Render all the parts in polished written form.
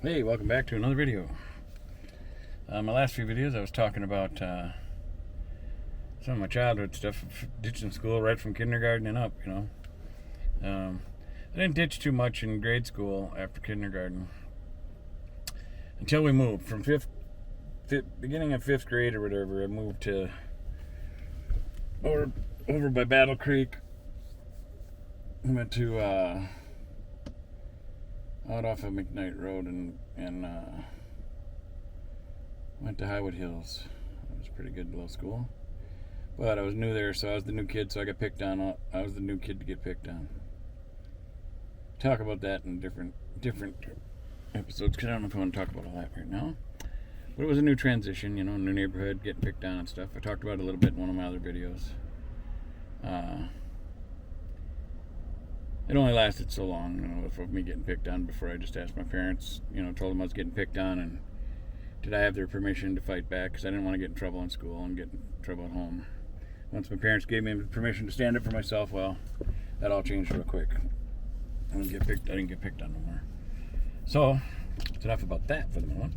Hey, welcome back to another video. My last few videos I was talking about some of my childhood stuff, ditching school right from kindergarten and up, I didn't ditch too much in grade school after kindergarten until we moved. From beginning of fifth grade or whatever, I moved to over by Battle Creek. We went to out off of McKnight Road and went to Highwood Hills. It was a pretty good little school. But I was new there, so I was the new kid, so I got picked on. I was the new kid to get picked on. Talk about that in different episodes, because I don't know if I want to talk about all that right now. But it was a new transition, new neighborhood, getting picked on and stuff. I talked about it a little bit in one of my other videos. It only lasted so long, of me getting picked on before I just asked my parents, told them I was getting picked on, and did I have their permission to fight back, because I didn't want to get in trouble in school and get in trouble at home. Once my parents gave me permission to stand up for myself, well, that all changed real quick. I didn't get picked on no more. So, it's enough about that for the moment.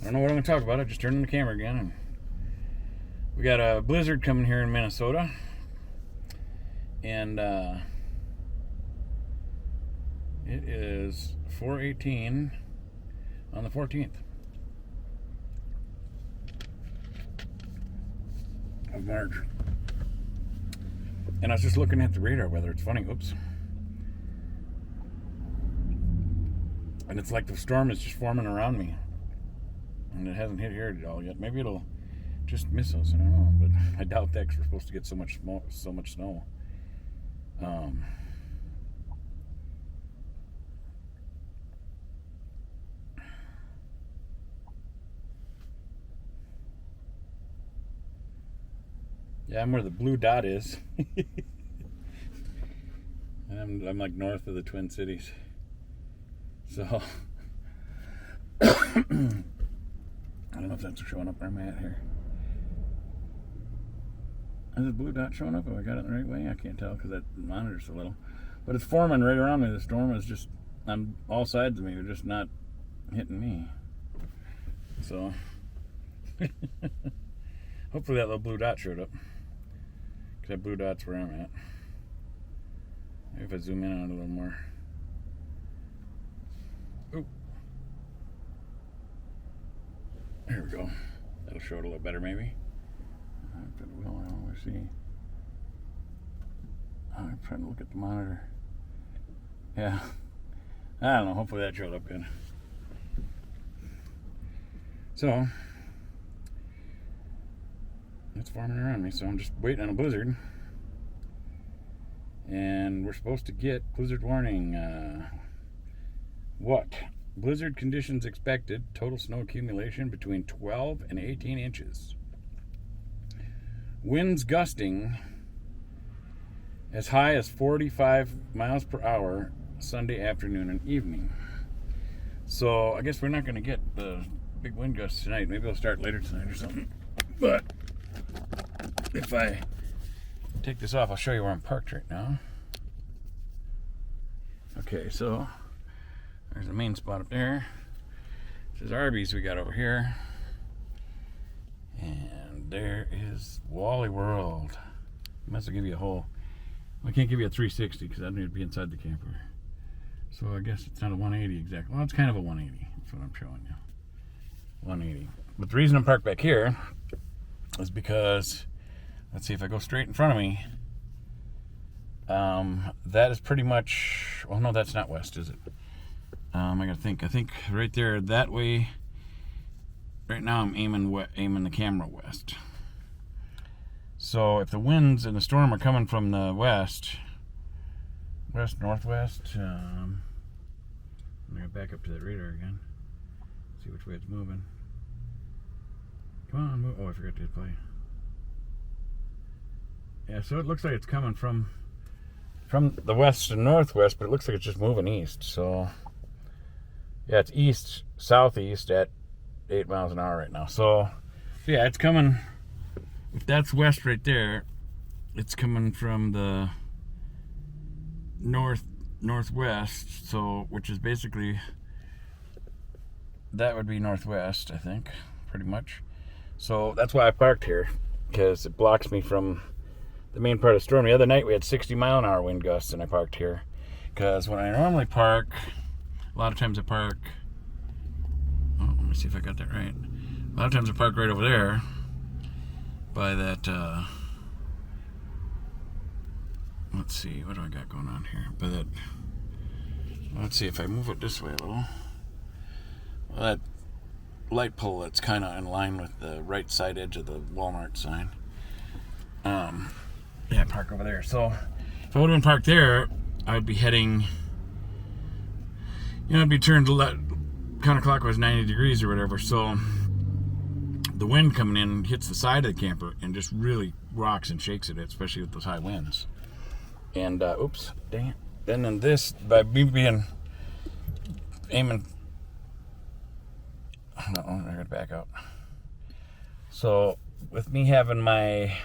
I don't know what I'm going to talk about. I just turned on the camera again, and we got a blizzard coming here in Minnesota, and it is 4:18 on the 14th of March. And I was just looking at the radar weather. It's funny, oops. And it's like the storm is just forming around me. And it hasn't hit here at all yet. Maybe it'll just miss us, I don't know. But I doubt that, because we're supposed to get so much snow. Yeah, I'm where the blue dot is. And I'm like north of the Twin Cities. So I don't know if that's showing up where I'm at here. Is the blue dot showing up? Have I got it the right way? I can't tell because that monitor's so little. But it's forming right around me. The storm is just on all sides of me. They're just not hitting me. So hopefully that little blue dot showed up. Because that blue dot's where I'm at. Maybe if I zoom in on it a little more. Oh. There we go. That'll show it a little better, maybe. I don't see. I'm trying to look at the monitor. Yeah. I don't know. Hopefully that showed up good. So, it's forming around me, so I'm just waiting on a blizzard. And we're supposed to get blizzard warning. What? Blizzard conditions expected. Total snow accumulation between 12 and 18 inches. Winds gusting as high as 45 miles per hour Sunday afternoon and evening. So I guess we're not going to get the big wind gusts tonight. Maybe they'll start later tonight or something. But if I take this off, I'll show you where I'm parked right now. Okay, so there's the main spot up there. This is Arby's we got over here. And there is Wally World. I must give you a whole. I can't give you a 360 because I need to be inside the camper. So I guess it's not a 180 exactly. Well, it's kind of a 180. That's what I'm showing you. 180. But the reason I'm parked back here is because, let's see, if I go straight in front of me, that is pretty much, well, no, that's not west, is it? I gotta think. I think right there, that way. Right now, I'm aiming the camera west. So if the winds and the storm are coming from the west, northwest. I'm gonna back up to that radar again. See which way it's moving. Come on, move. Oh, I forgot to hit play. Yeah, so it looks like it's coming from the west and northwest, but it looks like it's just moving east. So yeah, it's east southeast at 8 miles an hour right now. So yeah, it's coming. If that's west right there, it's coming from the northwest, so, which is basically, 8 miles an hour. So yeah, it's coming. If that's west right there, it's coming from the northwest, so, which is basically, 8 miles an hour. So yeah, it's coming. If that's west right there, it's coming from the northwest, so, which is basically, 8 miles an hour. So yeah, it's coming. If that's west right there, it's coming from the northwest, so, which is basically, 8 miles an hour. So yeah, it's coming. If that's west right there, it's coming from the northwest, so, which is basically, that would be northwest, I think, pretty much. So that's why I parked here, because it blocks me from the main part of the storm. The other night we had 60-mile-an-hour wind gusts, and I parked here. Because when I normally park, a lot of times I park, let me see if I got that right. A lot of times I park right over there by that, let's see, what do I got going on here? By that, let's see if I move it this way a little. Well, that light pole that's kind of in line with the right side edge of the Walmart sign. Yeah, park over there. So if I would have been parked there, I'd be heading, it'd be turned counterclockwise 90 degrees or whatever. So the wind coming in hits the side of the camper and just really rocks and shakes it, especially with those high winds. And, oops, dang it. Then in this, by me aiming, no, I gotta back out. So with me having right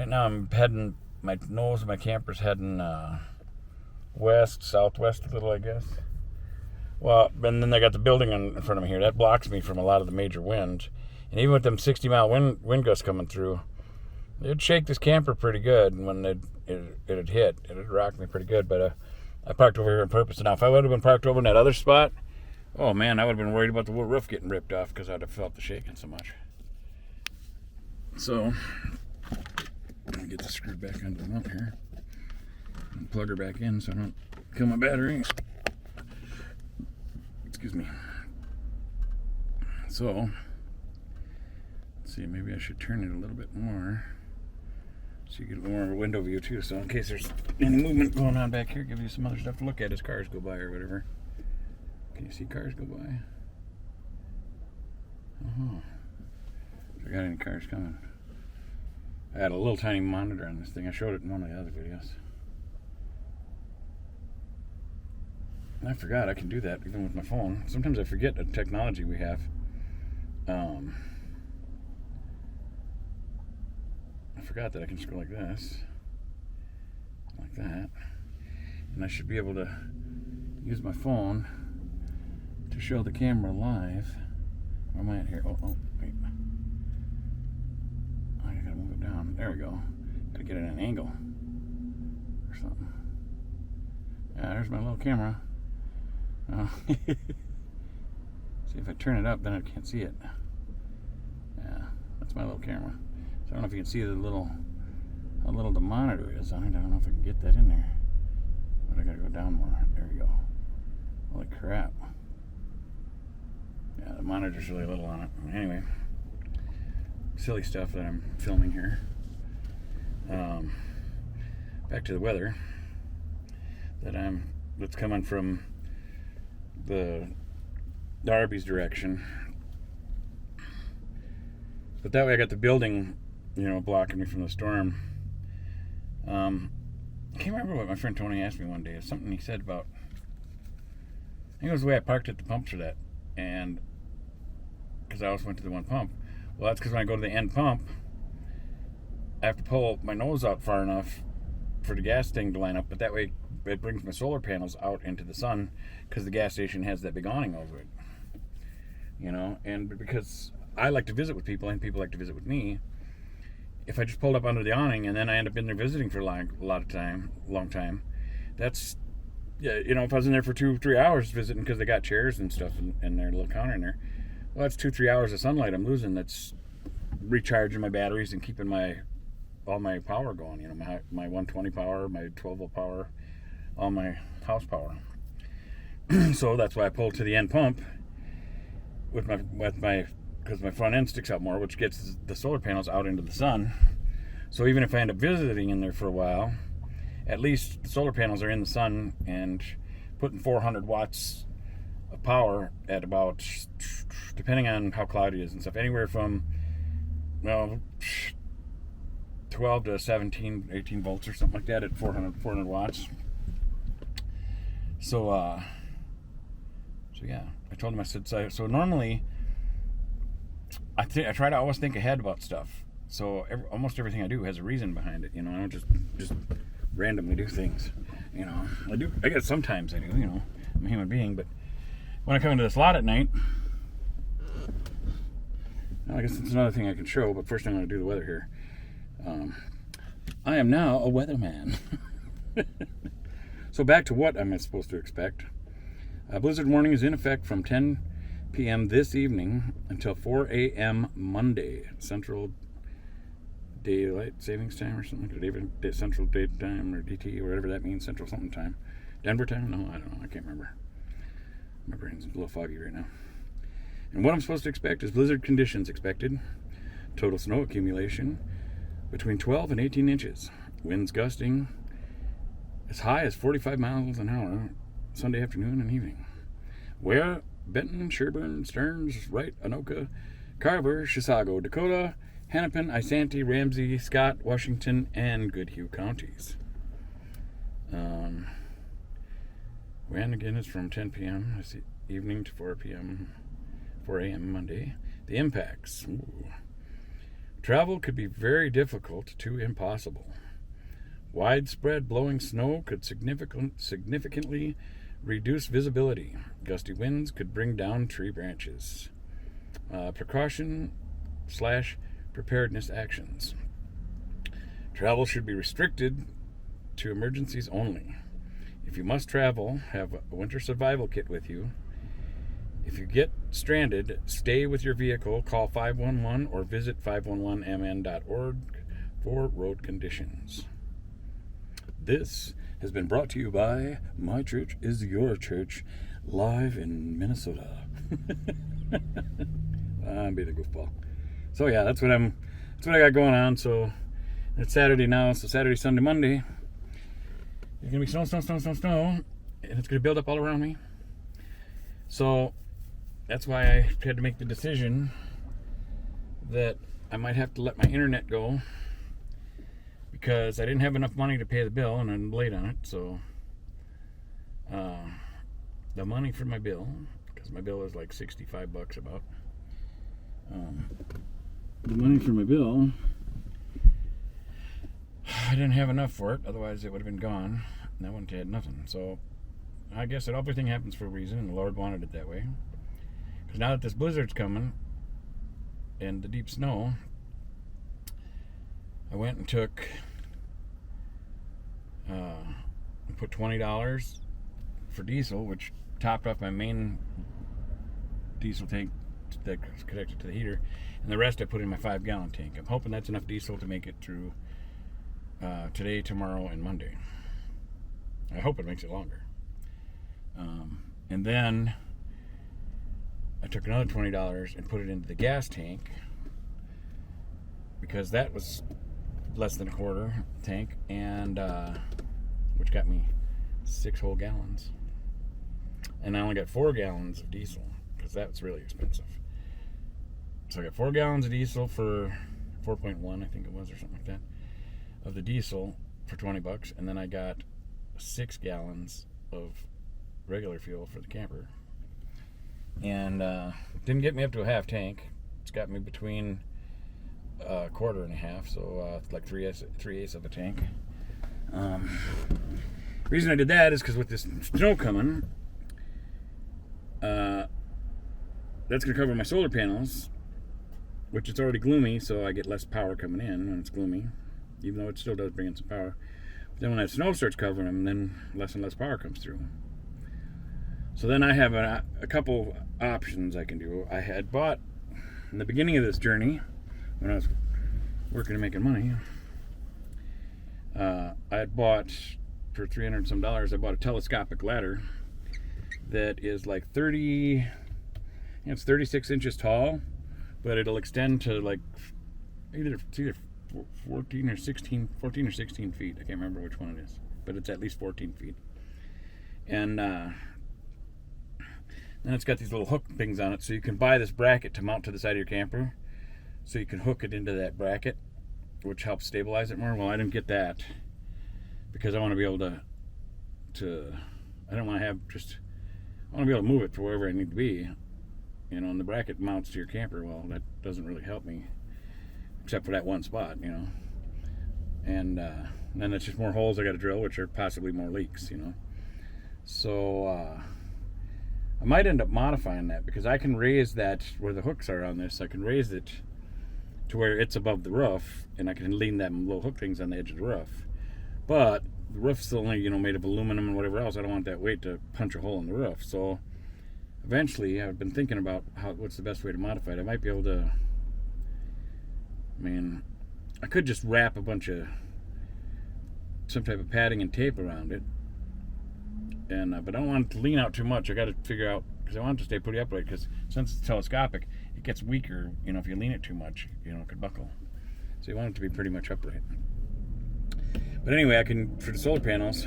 now I'm heading, my nose of my camper's heading southwest a little, I guess. Well, and then I got the building in front of me here. That blocks me from a lot of the major wind. And even with them 60-mile wind gusts coming through, it'd shake this camper pretty good. And when it'd hit, it'd rock me pretty good. But I parked over here on purpose. Now, if I would have been parked over in that other spot, oh man, I would have been worried about the roof getting ripped off because I'd have felt the shaking so much. So, let me get the screw back onto the mount here and plug her back in so I don't kill my battery. Excuse me. So, let's see, maybe I should turn it a little bit more so you get a little more of a window view too. So in case there's any movement going on back here, give you some other stuff to look at as cars go by or whatever. Can you see cars go by? If I got any cars coming. I had a little tiny monitor on this thing. I showed it in one of the other videos. I forgot I can do that even with my phone. Sometimes I forget the technology we have. I forgot that I can just go like this. Like that. And I should be able to use my phone to show the camera live. Where am I at here? Oh, wait. I gotta move it down. There we go. Gotta get it at an angle or something. Yeah, there's my little camera. See, if I turn it up, then I can't see it. Yeah, that's my little camera. So I don't know if you can see how little the monitor is on it. I don't know if I can get that in there. But I gotta go down more. There we go. Holy crap. Yeah, the monitor's really little on it. Anyway, silly stuff that I'm filming here. Back to the weather that's coming from the Darby's direction. But that way I got the building, blocking me from the storm. I can't remember what my friend Tony asked me one day. It's something he said about, I think it was the way I parked at the pumps for that. And because I always went to the one pump. Well, that's because when I go to the end pump, I have to pull my nose out far enough for the gas thing to line up, but that way it brings my solar panels out into the sun because the gas station has that big awning over it. And because I like to visit with people and people like to visit with me, if I just pulled up under the awning and then I end up in there visiting for a long time, that's, if I was in there for 2-3 hours visiting because they got chairs and stuff and their little counter in there, well, that's 2-3 hours of sunlight I'm losing. That's recharging my batteries and keeping all my power going. My 120 power, my 12-volt power, all my house power. So that's why I pull to the end pump because my front end sticks out more, which gets the solar panels out into the sun. So even if I end up visiting in there for a while, at least the solar panels are in the sun and putting 400 watts of power at about, depending on how cloudy it is and stuff, anywhere from 12 to 17, 18 volts or something like that at 400 watts. So yeah, I told him, I said, so normally I try to always think ahead about stuff. So almost everything I do has a reason behind it. I don't just randomly do things. I guess sometimes I do. I'm a human being, but when I come into this lot at night, I guess it's another thing I can show, but first I'm going to do the weather here. I am now a weatherman. So back to what am I supposed to expect. A blizzard warning is in effect from 10 p.m. this evening until 4 a.m. Monday, Central Daylight Savings Time or something like that. Central Date Time or DT or whatever that means, Central something time. Denver time? No, I don't know. I can't remember. My brain's a little foggy right now. And what I'm supposed to expect is blizzard conditions expected. Total snow accumulation between 12 and 18 inches. Winds gusting as high as 45 miles an hour Sunday afternoon and evening. Where? Benton, Sherburne, Stearns, Wright, Anoka, Carver, Chisago, Dakota, Hennepin, Isanti, Ramsey, Scott, Washington, and Goodhue counties. When again is from 10 p.m. this evening to 4 a.m. Monday. The impacts. Ooh. Travel could be very difficult to impossible. Widespread blowing snow could significantly reduce visibility. Gusty winds could bring down tree branches. Precaution/preparedness actions. Travel should be restricted to emergencies only. If you must travel, have a winter survival kit with you. If you get stranded, stay with your vehicle, call 511 or visit 511mn.org for road conditions. This has been brought to you by My Church is Your Church, live in Minnesota. I'm being a goofball. So yeah, that's what I got going on. So it's Saturday now, so Saturday, Sunday, Monday. There's gonna be snow, and it's gonna build up all around me. So that's why I had to make the decision that I might have to let my internet go because I didn't have enough money to pay the bill and I'm late on it. So the money for my bill, because my bill is like $65 about. The money for my bill, I didn't have enough for it, otherwise it would have been gone and I wouldn't have had nothing. So I guess that everything happens for a reason and the Lord wanted it that way. Because now that this blizzard's coming and the deep snow, I went and put $20 for diesel, which topped off my main diesel tank that's connected to the heater, and the rest I put in my 5-gallon tank. I'm hoping that's enough diesel to make it through today, tomorrow, and Monday. I hope it makes it longer. And then I took another $20 and put it into the gas tank because that was less than a quarter tank, and which got me 6 whole gallons. And I only got 4 gallons of diesel because that's really expensive. So I got 4 gallons of diesel for 4.1, I think it was, or something like that, of the diesel for $20, and then I got 6 gallons of regular fuel for the camper. And didn't get me up to a half tank. It's got me between a quarter and a half, so like 3/8 of a tank. The reason I did that is because with this snow coming, that's going to cover my solar panels, which it's already gloomy, so I get less power coming in when it's gloomy, even though it still does bring in some power. But then when that snow starts covering them, then less and less power comes through. So then I have a couple options I can do. I had bought, in the beginning of this journey, when I was working and making money, I had bought, for $300 some, I bought a telescopic ladder that is like 36 inches tall, but it'll extend to like either 14 or 16 feet. I can't remember which one it is, but it's at least 14 feet. And then it's got these little hook things on it, so you can buy this bracket to mount to the side of your camper, so you can hook it into that bracket, which helps stabilize it more. Well, I didn't get that because I want to be able to I don't want to have just, I want to be able to move it to wherever I need to be, you know, and the bracket mounts to your camper. Well, that doesn't really help me, except for that one spot, you know. And then it's just more holes I got to drill, which are possibly more leaks, you know. So I might end up modifying that because I can raise that where the hooks are on this. I can raise it to where it's above the roof, and I can lean them little hook things on the edge of the roof. But the roof's only, made of aluminum and whatever else. I don't want that weight to punch a hole in the roof. So eventually, I've been thinking about what's the best way to modify it. I might be able to. I could just wrap a bunch of some type of padding and tape around it, and but I don't want it to lean out too much. I got to figure out, because I want it to stay pretty upright. Because since it's telescopic, it gets weaker. If you lean it too much, it could buckle. So you want it to be pretty much upright. But anyway, for the solar panels,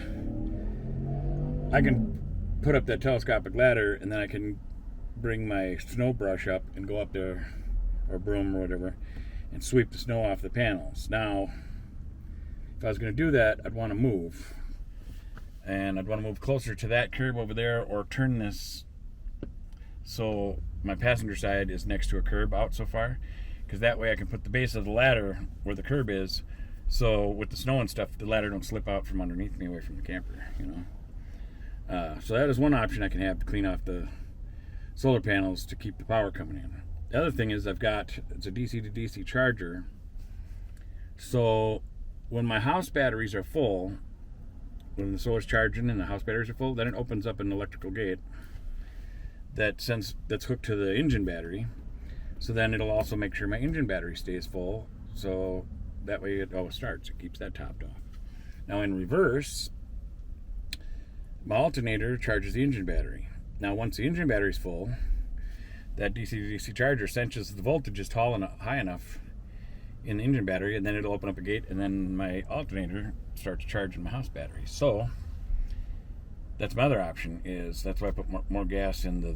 I can put up that telescopic ladder, and then I can bring my snow brush up and go up there, or broom or whatever, and sweep the snow off the panels. Now, if I was going to do that, I'd want to move. And I'd want to move closer to that curb over there, or turn this so my passenger side is next to a curb out so far, because that way I can put the base of the ladder where the curb is, so with the snow and stuff, the ladder don't slip out from underneath me away from the camper, So that is one option I can have to clean off the solar panels to keep the power coming in. The other thing is it's a DC to DC charger. So when my house batteries are full, when the solar's charging and the house batteries are full, then it opens up an electrical gate that's hooked to the engine battery. So then it'll also make sure my engine battery stays full. So that way it always starts. It keeps that topped off. Now in reverse, my alternator charges the engine battery. Now once the engine battery's full, that DC to DC charger senses the voltage is high enough in the engine battery, and then it'll open up a gate, and then my alternator starts charging my house battery. So that's my other option. That's why I put more gas into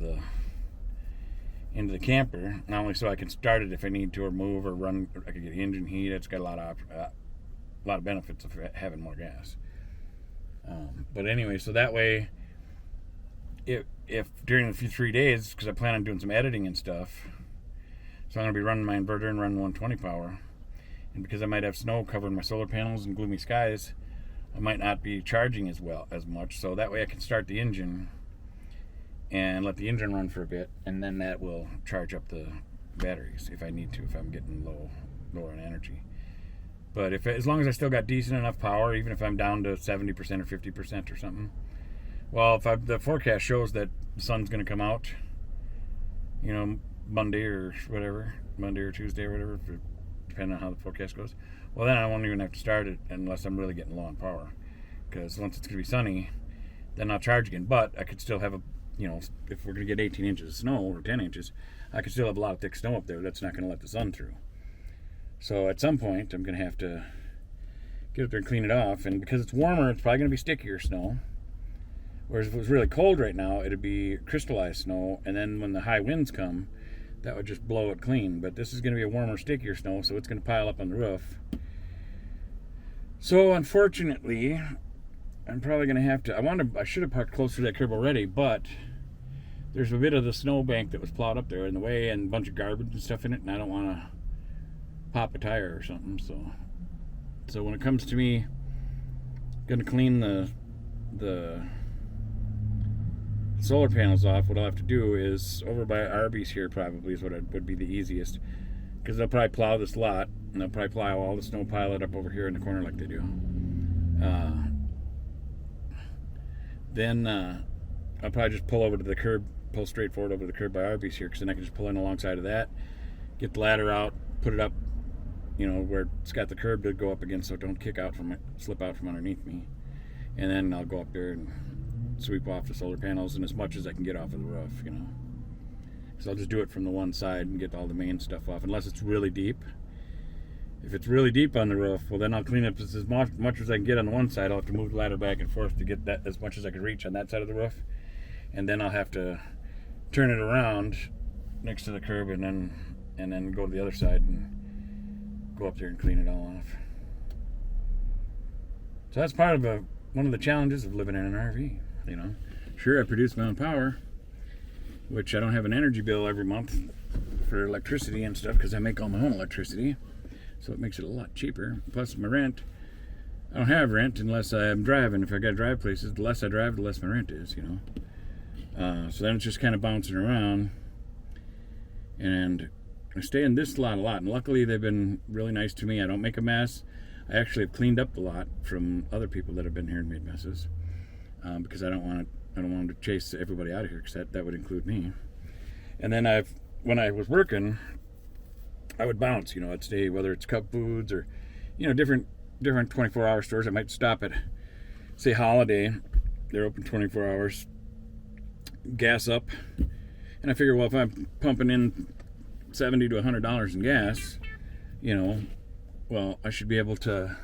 the camper, not only so I can start it if I need to, or move, or run. I can get engine heat. It's got a lot of benefits of having more gas. But anyway, so that way, if during the 3 days, because I plan on doing some editing and stuff, so I'm going to be running my inverter and running 120 power, and because I might have snow covering my solar panels and gloomy skies, I might not be charging as much. So that way I can start the engine and let the engine run for a bit, and then that will charge up the batteries if I need to, if I'm getting lower in energy. But as long as I still got decent enough power, even if I'm down to 70% or 50% or something, well, the forecast shows that the sun's going to come out, Monday or Tuesday or whatever, depending on how the forecast goes, well, then I won't even have to start it unless I'm really getting low on power. Because once it's going to be sunny, then I'll charge again. But I could still have if we're going to get 18 inches of snow or 10 inches, I could still have a lot of thick snow up there that's not going to let the sun through. So at some point, I'm going to have to get up there and clean it off. And because it's warmer, it's probably going to be stickier snow. Whereas if it was really cold right now, it'd be crystallized snow. And then when the high winds come, that would just blow it clean. But this is going to be a warmer, stickier snow, so it's going to pile up on the roof. So unfortunately, I'm probably going to have to... I should have parked closer to that curb already, but there's a bit of the snow bank that was plowed up there in the way, and a bunch of garbage and stuff in it, and I don't want to pop a tire or something. So when it comes to me going to clean the solar panels off, what I'll have to do is over by Arby's here probably is what would be the easiest, because they'll probably plow this lot, and they'll probably plow all the snow, pile it up over here in the corner like they do. Then I'll probably just pull straight forward over to the curb by Arby's here, because then I can just pull in alongside of that, get the ladder out, put it up, where it's got the curb to go up against, so it don't slip out from underneath me. And then I'll go up there and sweep off the solar panels and as much as I can get off of the roof, So I'll just do it from the one side and get all the main stuff off, unless it's really deep. If it's really deep on the roof, well, then I'll clean up as much as I can get on the one side. I'll have to move the ladder back and forth to get that as much as I can reach on that side of the roof. And then I'll have to turn it around next to the curb and then go to the other side and go up there and clean it all off. So that's part of one of the challenges of living in an RV. Sure, I produce my own power, which I don't have an energy bill every month for electricity and stuff because I make all my own electricity, so it makes it a lot cheaper. Plus my rent, I don't have rent unless I'm driving. If I got to drive places, the less I drive, the less my rent is, So then it's just kind of bouncing around. And I stay in this lot a lot, and luckily they've been really nice to me. I don't make a mess. I actually have cleaned up the lot from other people that have been here and made messes, because I don't want them to chase everybody out of here, because that would include me. And then when I was working, I would bounce. I'd stay, whether it's Cub Foods or different 24-hour stores. I might stop at, say, Holiday. They're open 24 hours. Gas up, and I figure, well, if I'm pumping in $70 to $100 in gas, well, I should be able to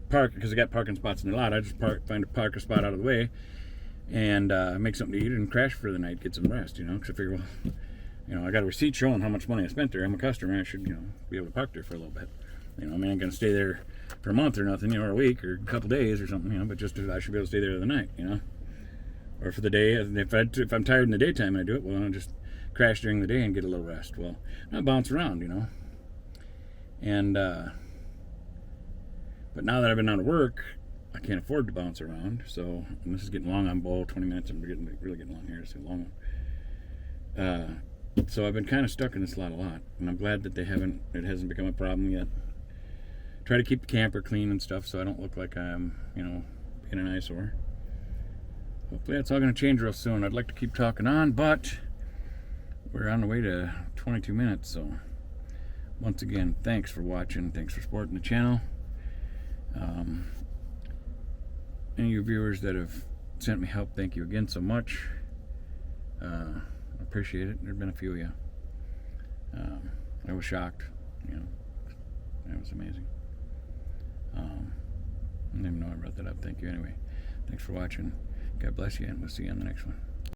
park, because I got parking spots in the lot. I just find a parking spot out of the way, and make something to eat and crash for the night, get some rest. Because I figure, well, I got a receipt showing how much money I spent there. I'm a customer. I should, be able to park there for a little bit. I ain't gonna stay there for a month or nothing, or a week or a couple days or something, but just I should be able to stay there the night, or for the day. If I'm tired in the daytime and I do it, well, I'll just crash during the day and get a little rest. Well, not bounce around, and but now that I've been out of work, I can't afford to bounce around. So, and this is getting long. I'm 20 minutes. I'm really getting long here. It's a long one. So I've been kind of stuck in this lot a lot, and I'm glad that it hasn't become a problem yet. Try to keep the camper clean and stuff, so I don't look like I'm, being an eyesore. Hopefully that's all going to change real soon. I'd like to keep talking on, but we're on the way to 22 minutes. So once again, thanks for watching. Thanks for supporting the channel. Any of you viewers that have sent me help, thank you again so much. I appreciate it. There have been a few of you. I was shocked. That was amazing. I didn't even know I brought that up. Thank you anyway. Thanks for watching. God bless you, and we'll see you on the next one.